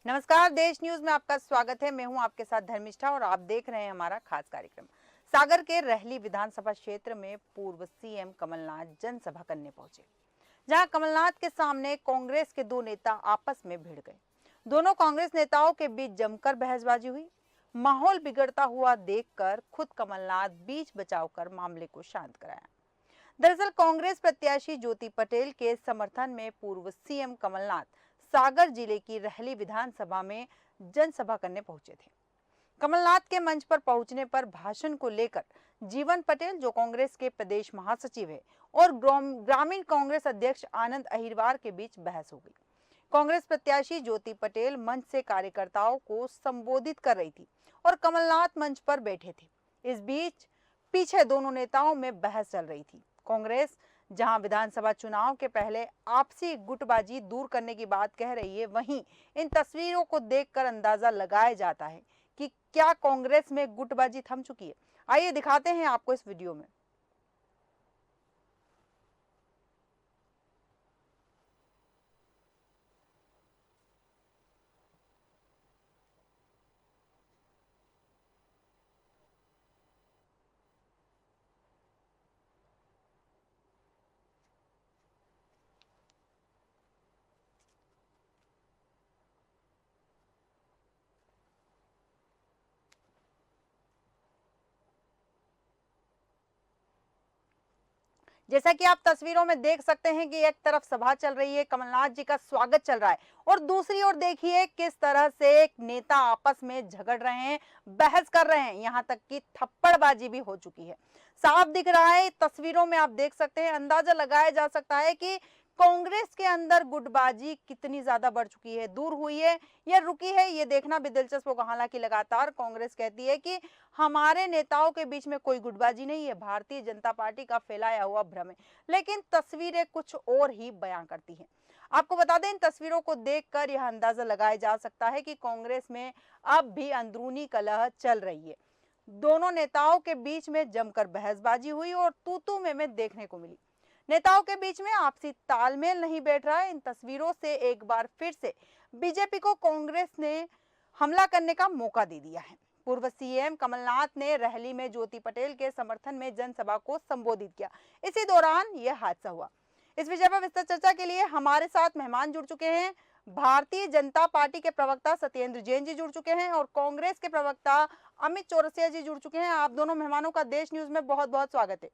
नमस्कार, देश न्यूज में आपका स्वागत है। मैं हूं आपके साथ धर्मिष्ठा और आप देख रहे हैं हमारा खास कार्यक्रम। सागर के रहली विधानसभा क्षेत्र में पूर्व सीएम कमलनाथ जनसभा करने पहुंचे, जहां कमलनाथ के सामने कांग्रेस के दो नेता आपस में भिड़ गए। दोनों कांग्रेस नेताओं के बीच जमकर बहसबाजी हुई। माहौल बिगड़ता हुआ देखकर खुद कमलनाथ बीच बचाव कर मामले को शांत कराया। दरअसल कांग्रेस प्रत्याशी ज्योति पटेल के समर्थन में पूर्व सीएम कमलनाथ सागर जिले की रहली विधानसभा में जनसभा करने पहुंचे थे। कमलनाथ के मंच पर पहुंचने पर भाषण को लेकर जीवन पटेल, जो कांग्रेस के प्रदेश महासचिव है, और ग्रामीण कांग्रेस अध्यक्ष आनंद अहिरवार के बीच बहस हो गई। कांग्रेस प्रत्याशी ज्योति पटेल मंच से कार्यकर्ताओं को संबोधित कर रही थी और कमलनाथ मंच पर बैठे थे। इस बीच पीछे दोनों नेताओं में बहस चल रही थी। कांग्रेस जहां विधानसभा चुनाव के पहले आपसी गुटबाजी दूर करने की बात कह रही है, वहीं इन तस्वीरों को देखकर अंदाजा लगाया जाता है कि क्या कांग्रेस में गुटबाजी थम चुकी है। आइए दिखाते हैं आपको इस वीडियो में। जैसा कि आप तस्वीरों में देख सकते हैं कि एक तरफ सभा चल रही है, कमलनाथ जी का स्वागत चल रहा है, और दूसरी ओर देखिए किस तरह से एक नेता आपस में झगड़ रहे हैं, बहस कर रहे हैं, यहां तक कि थप्पड़बाजी भी हो चुकी है। साफ दिख रहा है, तस्वीरों में आप देख सकते हैं, अंदाजा लगाया जा सकता है कि कांग्रेस के अंदर गुटबाजी कितनी ज्यादा बढ़ चुकी है, दूर हुई है या रुकी है, ये देखना भी दिलचस्प होगा। हालांकि लगातार कांग्रेस कहती है कि हमारे नेताओं के बीच में कोई गुटबाजी नहीं है, भारतीय जनता पार्टी का फैलाया हुआ भ्रम है, लेकिन तस्वीरें कुछ और ही बयां करती हैं। आपको बता दें, इन तस्वीरों को देखकर यह अंदाजा लगाया जा सकता है कि कांग्रेस में अब भी अंदरूनी कलह चल रही है। दोनों नेताओं के बीच में जमकर बहसबाजी हुई और तू-तू में देखने को मिली। नेताओं के बीच में आपसी तालमेल नहीं बैठ रहा है। इन तस्वीरों से एक बार फिर से बीजेपी को कांग्रेस ने हमला करने का मौका दे दिया है। पूर्व सीएम कमलनाथ ने रहली में ज्योति पटेल के समर्थन में जनसभा को संबोधित किया। इसी दौरान यह हादसा हुआ। इस विषय पर विस्तृत चर्चा के लिए हमारे साथ मेहमान जुड़ चुके हैं। भारतीय जनता पार्टी के प्रवक्ता सत्येंद्र जैन जी जुड़ चुके हैं और कांग्रेस के प्रवक्ता अमित चौरसिया जी जुड़ चुके हैं। आप दोनों मेहमानों का देश न्यूज में बहुत बहुत स्वागत है।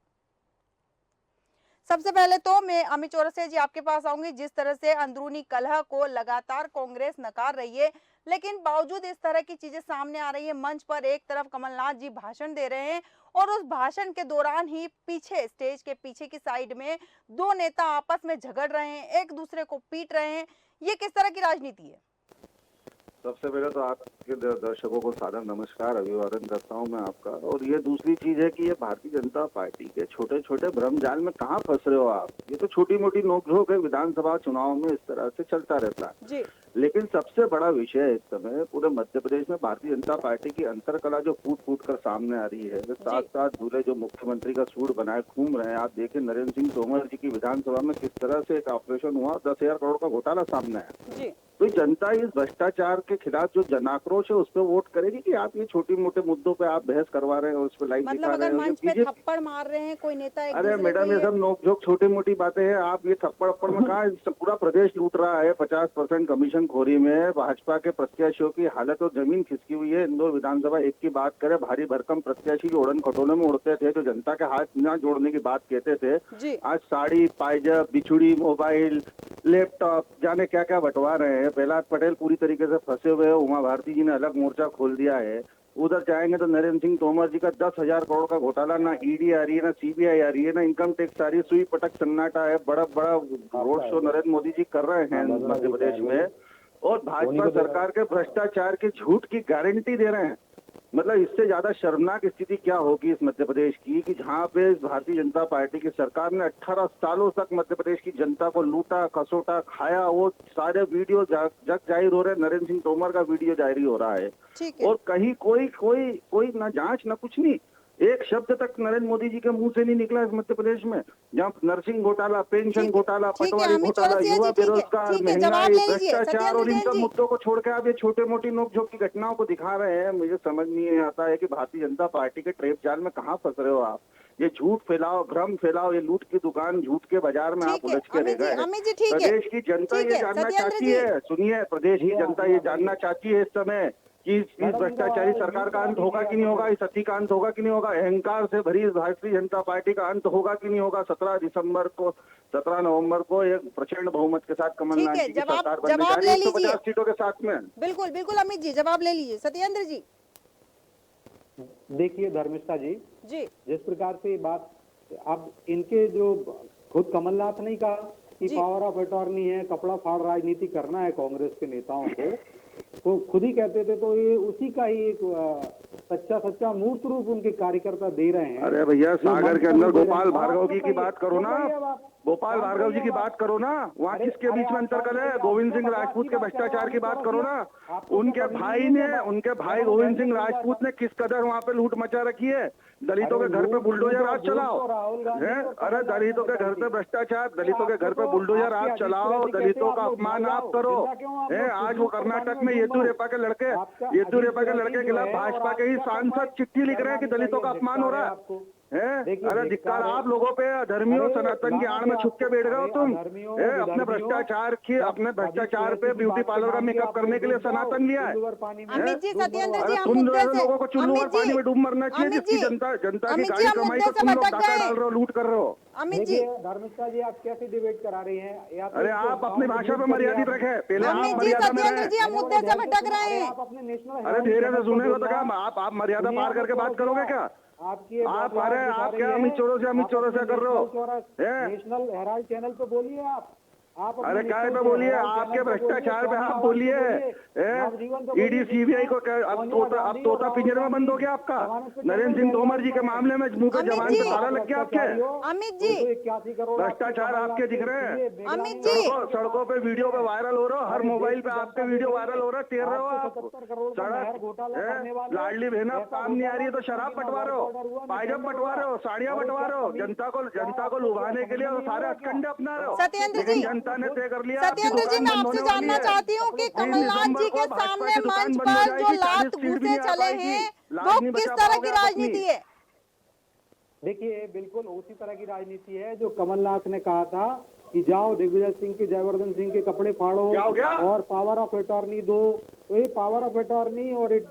सबसे पहले तो मैं अमित चौरसिया जी आपके पास आऊंगी। जिस तरह से अंदरूनी कलह को लगातार कांग्रेस नकार रही है, लेकिन बावजूद इस तरह की चीजें सामने आ रही है, मंच पर एक तरफ कमलनाथ जी भाषण दे रहे हैं और उस भाषण के दौरान ही पीछे, स्टेज के पीछे की साइड में दो नेता आपस में झगड़ रहे हैं, एक दूसरे को पीट रहे हैं। ये किस तरह की राजनीति है? सबसे पहले तो आपके दर्शकों को सादर नमस्कार, अभिवादन करता हूं मैं आपका। और ये दूसरी चीज है कि ये भारतीय जनता पार्टी के छोटे छोटे भ्रम जाल में कहाँ फंस रहे हो आप। ये तो छोटी मोटी नोकझोंक है, विधानसभा चुनाव में इस तरह से चलता रहता है जी। लेकिन सबसे बड़ा विषय इस समय पूरे मध्य प्रदेश में भारतीय जनता पार्टी की अंतरकला जो फूट फूट कर सामने आ रही है। साथ साथ दूल्हे जो मुख्यमंत्री का सूट बनाए घूम रहे हैं। आप देखिए नरेंद्र सिंह तोमर जी की विधानसभा में किस तरह से एक ऑपरेशन हुआ, 10,000 करोड़ का घोटाला सामने आया। तो जनता इस भ्रष्टाचार के खिलाफ जो जनाक्रोश है उस पर वोट करेगी कि आप ये छोटी मोटे मुद्दों पे आप बहस करवा रहे हो, उस पर लाइव दिखा रहे हो। मंच पे थप्पड़ मार रहे हैं कोई नेता एक अरे दूसरे मैडम, ये सब नोकझोंक छोटी मोटी बातें हैं। आप ये थप्पड़ अप्पड़ में कहा, पूरा प्रदेश लूट रहा है 50% कमीशन खोरी में। भाजपा के प्रत्याशियों की हालत और जमीन खिसकी हुई है। इंदौर विधानसभा एक की बात करें, भारी भरकम प्रत्याशी जो उड़न खटोले में उड़ते थे, जो जनता के हाथ न जोड़ने की बात कहते थे, आज साड़ी, पायजब, बिछुड़ी, मोबाइल, लैपटॉप, जाने क्या क्या बंटवा रहे हैं। प्रहलाद पटेल पूरी तरीके से फंसे हुए हैं। उमा भारती जी ने अलग मोर्चा खोल दिया है। उधर जाएंगे तो नरेंद्र सिंह तोमर जी का 10,000 करोड़ का घोटाला, ना ईडी आ रही है, ना सीबीआई आ रही है, ना इनकम टैक्स आ रही है। सुई पटक सन्नाटा है। बड़ा बड़ा रोड शो नरेंद्र मोदी जी कर रहे हैं मध्य प्रदेश में और भाजपा सरकार के भ्रष्टाचार के झूठ की गारंटी दे रहे हैं। मतलब इससे ज्यादा शर्मनाक स्थिति क्या होगी इस मध्य प्रदेश की, कि जहां पे भारतीय जनता पार्टी की सरकार ने 18 सालों तक मध्य प्रदेश की जनता को लूटा, खसोटा, खाया। वो सारे वीडियो जग जाहिर हो रहे हैं। नरेंद्र सिंह तोमर का वीडियो जारी हो रहा है और कहीं कोई कोई कोई ना जांच ना कुछ नहीं। एक शब्द तक नरेंद्र मोदी जी के मुंह से नहीं निकला इस मध्य प्रदेश में, जहाँ नर्सिंग घोटाला, पेंशन घोटाला, ठीक है पटवारी अमित घोटाला, चौरसिया युवा जी, ठीक है बेरोजगार, ठीक है, जवाब महंगाई, ले लीजिए भ्रष्टाचार सत्येंद्र और इन जैन सब जी। मुद्दों को छोड़ के आप ये छोटे मोटी नोकझोंक की घटनाओं को दिखा रहे हैं। मुझे समझ नहीं आता है कि भारतीय जनता पार्टी के ट्रेप जाल में कहाँ फंस रहे हो आप। ये झूठ फैलाओ, भ्रम फैलाओ, ये लूट की दुकान, झूठ के बाजार में आप ठीक है उलझ के रह अमित जी, गए हैं। अमित जी ठीक है, प्रदेश की जनता ठीक ये है जानना सत्येंद्र चाहती जी। है, सुनिए, प्रदेश की जनता ये जानना चाहती है इस समय कि इस भ्रष्टाचारी सरकार का अंत होगा कि नहीं होगा, इस अति का अंत होगा कि नहीं होगा, अहंकार से भरी भारतीय जनता पार्टी का अंत होगा कि नहीं होगा। 17 नवंबर को एक प्रचंड बहुमत के साथ कमलनाथ ठीक है, जी की सरकार बनने जा जवाब रही है ले लीजिए। 150 सीटों के साथ में। बिल्कुल बिल्कुल अमित जी, जवाब ले लीजिए सत्येंद्र जी। देखिए धर्मिष्ठा जी, जी जिस प्रकार से बात, अब इनके जो खुद कमलनाथ ने कहा कि जी। पावर ऑफ अटॉर्नी है, कपड़ा फाड़ राजनीति करना है कांग्रेस के नेताओं को, तो खुद ही कहते थे, तो ये उसी का ही एक सच्चा मूर्त रूप उनके कार्यकर्ता दे रहे हैं। अरे भैया, जो सागर मंच के पर अंदर भी दे रहे गोपाल हैं। भार्गव आप जी की बात करो ना, बताइए अब आप। गोपाल भार्गव जी की बात करो ना, वहाँ अरे- किसके अरे बीच में आप अंतर कर है? बात गोविंद करिए, सिंह आप राजपूत के बात करिए, भ्रष्टाचार की बात करो ना। आपको उनके तो भाई कभी ने, नहीं है। उनके भाई जब गोविंद हम सिंह कहते हैं राजपूत ने किस कदर वहाँ पे लूट मचा रखी है। दलितों के घर पे बुलडोजर आप चलाओ, हैं? अरे दलितों के घर पे भ्रष्टाचार, दलितों के घर पे बुलडोजर आप चलाओ, दलितों का अपमान आप करो, हैं? आज वो कर्नाटक में येदियुरप्पा के लड़के के खिलाफ भाजपा के ही सांसद चिट्ठी लिख रहे हैं कि दलितों का अपमान हो रहा है। अरे धिक्कार आप लोगों पे, धर्मियों सनातन की आड़ में छुप के बैठ गए हो तुम। अपने भ्रष्टाचार पे ब्यूटी पार्लर का मेकअप करने के लिए सनातन लिया है। अमित जी, सत्येंद्र जी, अरे हम तुम मुद्दे जैसे से, लोगों को चुल्लू और अमित पानी जी, में डूब मरना चाहिए, अमित जिसकी जी, जनता की अमित जी, गाड़ी हम कमाई मुद्दे को से तुम लोग भटक डाका गए। डाल रहे हो, लूट कर रहे हो। अमित जी, देखिए धर्मिष्ठा जी, आप कैसे डिबेट करा रही हैं? या तो अरे आप अपनी भाषा पे मर्यादित रखे, पहले आप अमित जी, मर्यादा में सत्येंद्र रहे। जी, हम मुद्दे से भटक रहे हैं। आप अपने नेशनल अरे धीरे से सुनेगा तो क्या आप मर्यादा पार करके बात करोगे क्या? आपकी आप क्या अमित चौरसिया कर रहे हो? नेशनल हेराल्ड चैनल पे बोलिए आप अरे काय पे बोलिए, आपके भ्रष्टाचार पे आप बोलिए। ईडी सीबीआई को अब तोता पिंजरे में बंद हो गया आपका। नरेंद्र सिंह तोमर जी के मामले में मुंह पे जवान पे ताला लग गया आपके। अमित जी, भ्रष्टाचार आपके दिख रहे हैं। अमित जी, सड़कों पे वीडियो पे वायरल हो रहा हो, हर मोबाइल पे आपके वीडियो वायरल हो रहा है, टेर रहे हो आप। सड़क लाडली बहन आप काम नहीं आ रही है तो शराब बंटवा रहे हो, पायजब बंटवा रहे हो, साड़ियां बंटवा रहे हो, जनता को लुभाने के लिए सारे हथकंडे अपना रहे हो। सत्येंद्र जी, लेकिन जनता ने तय कर लिया। सत्येंद्र जी, मैं आपसे जानना चाहती हूँ कि कमलनाथ जी के सामने मंच पर जो लात घूसे चले हैं, वो किस तरह की राजनीति है? देखिए बिल्कुल उसी तरह की राजनीति है जो कमलनाथ ने कहा था कि जाओ दिग्विजय सिंह के, जयवर्धन सिंह के कपड़े फाड़ो क्या हो गया? और पावर ऑफ अटॉर्नी दो। तो ये पावर ऑफ अटॉर्नी और एक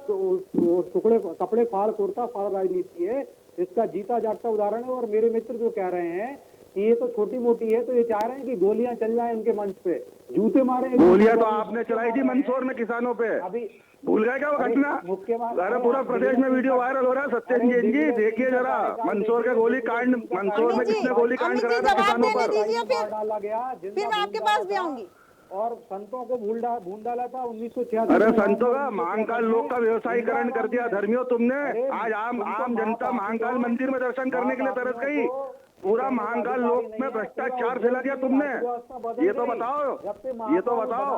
टुकड़े कपड़े फाड़ कुर्ता फाड़ राजनीति है, इसका जीता जागता उदाहरण है। और मेरे मित्र जो कह रहे हैं कि ये तो छोटी मोटी है, तो ये चाह रहे हैं कि गोलियां चल जाए उनके मंच पे, जूते मारे। गोलियां तो आपने चलाई थी मंदसौर में किसानों पे, अभी भूल गए क्या वो घटना? अरे पूरा प्रदेश में वीडियो वायरल हो रहा है। सत्येंद्र जैन जी देखिए जरा, मंदसौर के गोली कांड, मंदसौर में किसने गोली कांड कराया था किसानों पर? दीजिए फिर डाला गया, फिर मैं आपके पास भी आऊंगी। और संतों को भूल डाला था 1986। अरे संतों का महाकाल लोक का व्यवसायीकरण कर दिया धर्मियों तुमने। आज आम जनता महाकाल मंदिर में दर्शन करने के लिए तरस गई। पूरा महाकाल लोक में भ्रष्टाचार फैला दिया तुमने। ये तो बताओ, ये तो बताओ,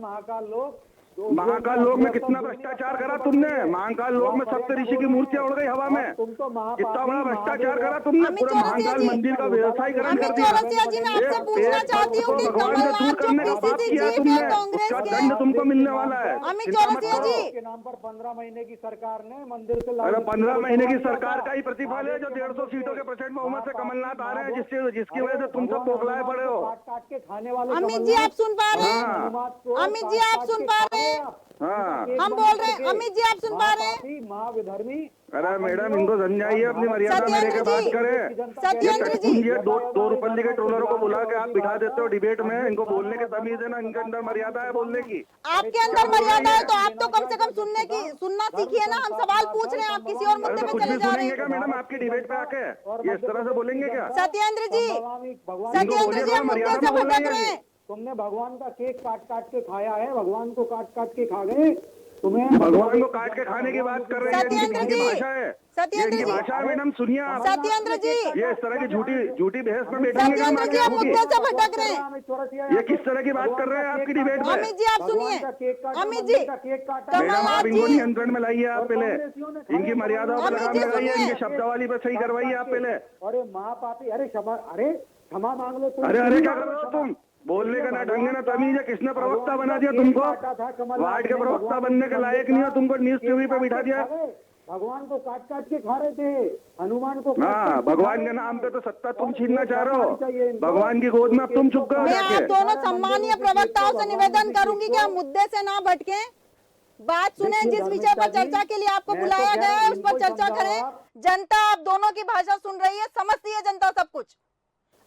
महाकाल लोक महाकाल लोक में कितना भ्रष्टाचार करा तुमने? महाकाल लोक में सप्तऋषि की मूर्तियां उड़ गई हवा में। कितना बड़ा भ्रष्टाचार करा तुमने? पूरा महाकाल मंदिर का व्यवसायीकरण कर दिया। चौरसिया जी, मैं आपसे पूछना चाहती हूँ कि भगवान से दूर कमलनाथ जो करने का पाप पीसीसी किया चीफ तुमने, है कांग्रेस उसका के, दंड तुमको मिलने वाला है। अमित चिंता मत चौरसिया करो। जी, के नाम पर 15 महीने की सरकार ने मंदिर से अरे 15 महीने की सरकार का ही प्रतिफल है जो 150 सीटों के प्रचंड बहुमत से कमलनाथ आ रहे हैं, जिसकी वजह से तुम सब बौखलाए पड़े हो। काट के खाने वाले अमित जी, आप सुन पा रहे हैं? अमित जी, आप सुन पा रहे हैं? हाँ, हम बोल रहे हैं, अमित जी आप सुन पा रहे हैं? महाविधर्मी। अरे मैडम इनको समझाइए, अपनी मर्यादा में रहकर बात करें। सत्येंद्र जी, ये दो रुपये के ट्रोलरों को बुला के आप बिठा देते हो डिबेट में। इनको बोलने की तमीज है ना, इनके अंदर मर्यादा है बोलने की। आपके अंदर मर्यादा है तो आप तो कम से कम सुनना सीखिए ना। हम सवाल पूछ रहे हैं, आप किसी और अरे मुद्दे तो पे कुछ चले भी जा रहे सुनेंगे हैं। क्या मैडम आपकी डिबेट पे आके? ये इस तरह से बोलेंगे क्या? सत्येंद्र जी, सत्येंद्र जी, हम मुद्दे से भटक रहे हैं। तुमने भगवान का केक काट के खाया है, भगवान को काट के खा गए। तुम्हें भगवान को काट के खाने की बात कर रहे हैं, सत्येंद्र इनकी जी, भाषा है, ये सत्येंद्र इनकी जी, भाषा है मैडम, सुनिए आप। सत्येंद्र जी, ये इस तरह की झूठी बहस में बैठेंगे क्या? सत्येंद्र जी, आप मुद्दे से भटक रहे हैं। ये किस तरह की बात कर रहे हैं आपकी डिबेट में? अमित जी आप सुनिए, अमित जी, मैडम आप कमलनाथ इनको जी, नियंत्रण में लाइए आप पहले, इनकी मर्यादाओं पर अमित लगाम जी लगाइए, सुनिए। इनकी शब्दावली पर सही करवाइए आप पहले। अरे महापापी, अरे क्षमा मांग लो तुम। अरे क्या कर रहे हो तुम? बोलने का ना ढंग है ना तमीज है, किसने प्रवक्ता बना दिया तुमको? वार्ड के प्रवक्ता बनने के लायक नहीं हो, तुमको न्यूज टीवी पे बिठा दिया। भगवान को काट काट के खा रहे थे, हनुमान को हाँ, भगवान के नाम पे तो सत्ता तुम छीनना चाह रहे हो, भगवान की गोद में अब तुम चुप गए मैं आप जाके। दोनों सम्मानीय प्रवक्ताओं से निवेदन करूंगी कि आप मुद्दे से ना भटकें, बात सुने, जिस विषय पर चर्चा के लिए आपको बुलाया गया है उस पर चर्चा करें। जनता आप दोनों की भाषा सुन रही है, समझती है जनता सब कुछ।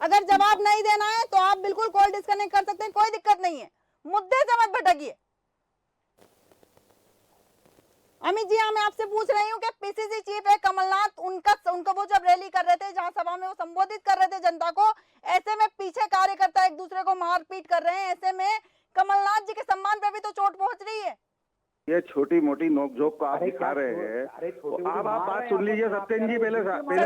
अगर जवाब नहीं देना है तो आप बिल्कुल कॉल डिस्कनेक्ट कर सकते हैं, कोई दिक्कत नहीं है, मुद्दे से मत भटकिए। अमित जी, मैं आपसे पूछ रही हूँ कि पीसीसी चीफ है कमलनाथ, उनका वो जब रैली कर रहे थे, जहां सभा में वो संबोधित कर रहे थे जनता को, ऐसे में पीछे कार्यकर्ता एक दूसरे को मारपीट कर रहे हैं, ऐसे में कमलनाथ जी के सम्मान पे भी तो चोट पहुंच रही है। ये छोटी मोटी नोकझोंक को आप दिखा रहे हैं। अब आप बात सुन लीजिए सत्येंद्र जी, पहले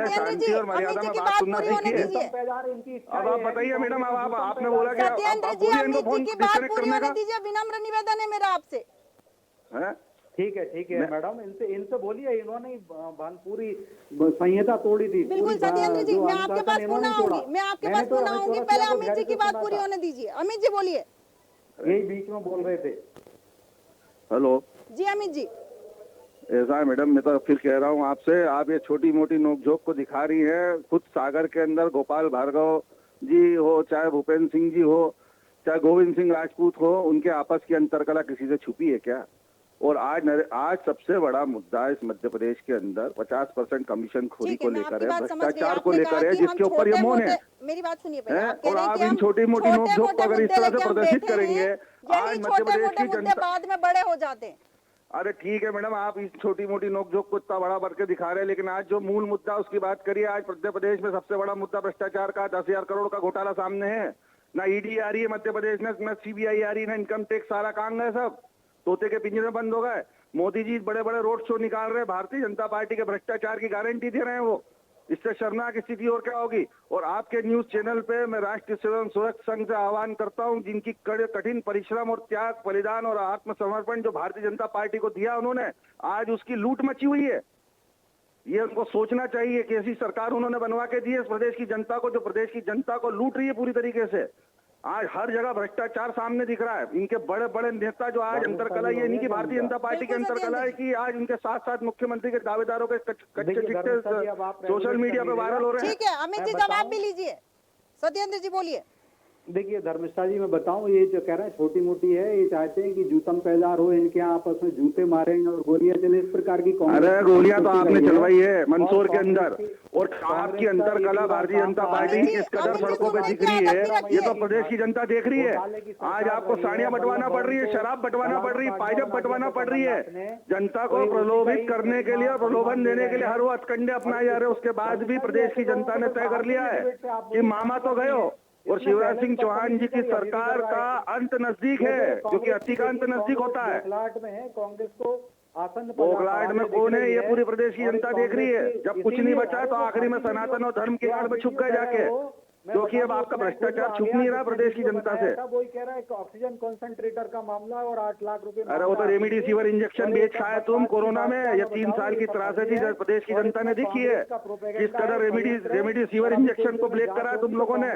शांति और मर्यादा में बात सुनना सीखिए। अब आप बताइए मैडम, अब आपने बोला कि सत्येंद्र जी, अमित जी की बात पूरी होने दीजिए, विनम्र निवेदन है मेरा आपसे। ठीक है मैडम, इनसे बोलिए, इन्होंने पूरी संहिता तोड़ी थी। बिल्कुल सत्येंद्र जी, मैं आपके पास पुनः आऊंगी, पहले अमित जी की बात पूरी होने दीजिए। अमित जी बोलिए। यही बीच में बोल रहे थे। हेलो जी अमित जी। ऐसा है मैडम, मैं तो फिर कह रहा हूँ आपसे, आप ये छोटी मोटी नोकझोंक को दिखा रही हैं। खुद सागर के अंदर गोपाल भार्गव जी हो, चाहे भूपेंद्र सिंह जी हो, चाहे गोविंद सिंह राजपूत हो, उनके आपस की अंतरकला किसी से छुपी है क्या? और आज सबसे बड़ा मुद्दा इस मध्य प्रदेश के अंदर 50% कमीशन खोरी को लेकर है, भ्रष्टाचार को लेकर है, जिसके ऊपर ये मौन है। मेरी बात सुनिए पहले, आप कह और रहे हैं आप कि इन हम छोटी मोटी नोकझोंक को अगर इस तरह से प्रदर्शित बैठे करेंगे, हैं, आज यही मध्य प्रदेश की मुद्दे जनता, बाद में बड़े हो जाते हैं। अरे ठीक है मैडम, आप इस छोटी मोटी नोकझोंक को इतना बड़ा करके दिखा रहे हैं, लेकिन आज जो मूल मुद्दा उसकी बात करिए। आज मध्य प्रदेश में सबसे बड़ा मुद्दा भ्रष्टाचार का 10,000 करोड़ का घोटाला सामने है। ना ईडी आ रही है मध्य प्रदेश में, ना सीबीआई आ रही है, ना इनकम टैक्स, सारा काम है सब तोते के पिंजरे में बंद हो गए। मोदी जी बड़े बड़े रोड शो निकाल रहे हैं, भारतीय जनता पार्टी के भ्रष्टाचार की गारंटी दे रहे हैं वो। इससे शर्मनाक स्थिति और क्या होगी? और आपके न्यूज चैनल पे मैं राष्ट्रीय स्वयं सुरक्षा संघ से आह्वान करता हूं, जिनकी कठिन परिश्रम और त्याग, बलिदान और आत्मसमर्पण जो भारतीय जनता पार्टी को दिया उन्होंने, आज उसकी लूट मची हुई है। ये उनको सोचना चाहिए कि ऐसी सरकार उन्होंने बनवा के दी है इस प्रदेश की जनता को, जो प्रदेश की जनता को लूट रही है पूरी तरीके से। आज हर जगह भ्रष्टाचार सामने दिख रहा है। इनके बड़े बड़े नेता जो आज अंतरकला, ये इनकी भारतीय जनता पार्टी के अंतरकला है कि आज उनके साथ साथ मुख्यमंत्री के दावेदारों के कच्चे चिट्टे सोशल मीडिया पे वायरल हो रहे हैं। ठीक है अमित जी, जवाब भी लीजिए। सत्येंद्र जी बोलिए। देखिए धर्मिष्ठा जी, मैं बताऊं, ये जो कह रहे हैं छोटी मोटी है, ये चाहते हैं कि जूतम पैदार हो, इनके यहाँ आपस में जूते मारेंगे और गोलियां चले, इस प्रकार की। अरे गोलियां तो आपने चलवाई है मंदसौर के अंदर, और आपकी अंतरकला भारतीय जनता पार्टी किस कदर सड़कों पे दिख रही है, ये तो प्रदेश की जनता देख रही है। आज आपको साड़ियां बंटवाना पड़ रही है, शराब बंटवाना पड़ रही है, पायजब बंटवाना पड़ रही है। जनता को प्रलोभित करने के लिए और प्रलोभन देने के लिए हर वो हथकंडे अपनाए जा रहे हैं। उसके बाद भी प्रदेश की जनता ने तय कर लिया है कि मामा तो गए हो, और शिवराज सिंह चौहान जी की सरकार का अंत नजदीक है, क्योंकि अति का अंत नजदीक होता है। बौखलाहट में है कांग्रेस को आसन, बौखलाहट में कौन है? ये पूरी प्रदेश की जनता देख रही है। जब कुछ नहीं बचा तो आखिरी में सनातन और धर्म की आड़ में छुप गए जाके, क्योंकि अब आपका भ्रष्टाचार छुप नहीं रहा प्रदेश की जनता से। वही कह रहा है ऑक्सीजन कंसंट्रेटर का मामला और 8 लाख रुपए। अरे वो तो रेमडेसिविर इंजेक्शन बेच खाए तुम कोरोना में। ये 3 साल की त्रासदी प्रदेश की जनता ने देखी है, किस कदर रेमडेसिविर इंजेक्शन को ब्लैक करा तुम लोगों ने।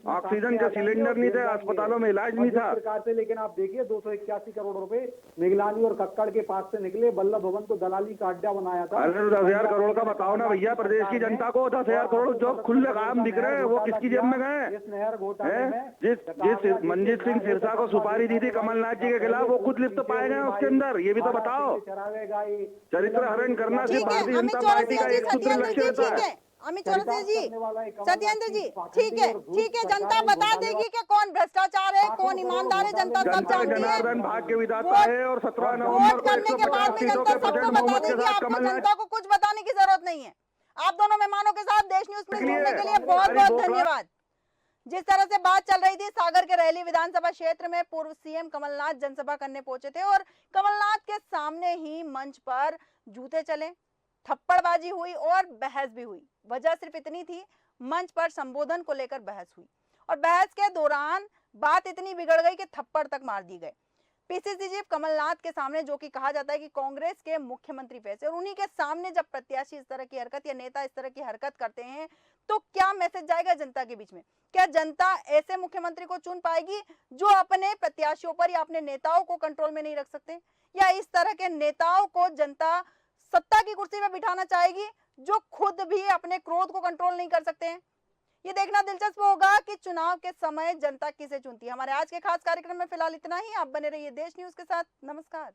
ऑक्सीजन का सिलेंडर नहीं थे, अस्पतालों में इलाज नहीं था सरकार से। लेकिन आप देखिए 281 करोड़ रुपए निगलानी और कक्कड़ के पास से निकले, बल्लभ भवन को दलाली का अड्डा बनाया था। अरे 10,000 करोड़ का बताओ ना भैया, प्रदेश की जनता को 10,000 करोड़ जो खुले काम दिख रहे हैं वो किसकी जेब में गए? इस नहर घोटाले में जिस मंजीत सिंह सिरसा को सुपारी दी थी कमलनाथ जी के खिलाफ, वो खुद लिप्त पाए गए उसके अंदर। ये भी तो बताओ। चरित्र हरण करना सिर्फ भारतीय जनता पार्टी का एक सूत्र लक्ष्य होता है। अमित चौरसिया जी, सत्येंद्र जी, ठीक है, जनता बता देगी कि कौन भ्रष्टाचार है, कौन ईमानदार है, जनता सब जानती है। भाग्य विधाता है, और 17 नवंबर को करने के बाद में जनता सबको बता देगी। आपको जनता को कुछ बताने की जरूरत नहीं है। आप दोनों मेहमानों के साथ देश न्यूज में जुड़ने के लिए बहुत बहुत धन्यवाद। जिस तरह से बात चल रही थी, सागर के रैली विधानसभा क्षेत्र में पूर्व सीएम कमलनाथ जनसभा करने पहुंचे थे और कमलनाथ के सामने ही मंच पर जूते चले, थप्पड़बाजी हुई और बहस भी हुई। वजह सिर्फ इतनी थी, मंच पर संबोधन को लेकर बहस हुई और बहस के दौरान बात इतनी बिगड़ गई कि थप्पड़ तक मार दी गए। पीसीसी चीफ कमलनाथ के सामने, जो कि कहा जाता है कि कांग्रेस के मुख्यमंत्री फैसे, और उन्हीं के सामने जब प्रत्याशी इस तरह की हरकत या नेता इस तरह की हरकत करते हैं तो क्या मैसेज जाएगा जनता के बीच में? क्या जनता ऐसे मुख्यमंत्री को चुन पाएगी जो अपने प्रत्याशियों पर या अपने नेताओं को कंट्रोल में नहीं रख सकते, या इस तरह के नेताओं को जनता सत्ता की कुर्सी पर बिठाना चाहेगी जो खुद भी अपने क्रोध को कंट्रोल नहीं कर सकते हैं? ये देखना दिलचस्प होगा कि चुनाव के समय जनता किसे चुनती है। हमारे आज के खास कार्यक्रम में फिलहाल इतना ही। आप बने रहिए देश न्यूज के साथ। नमस्कार।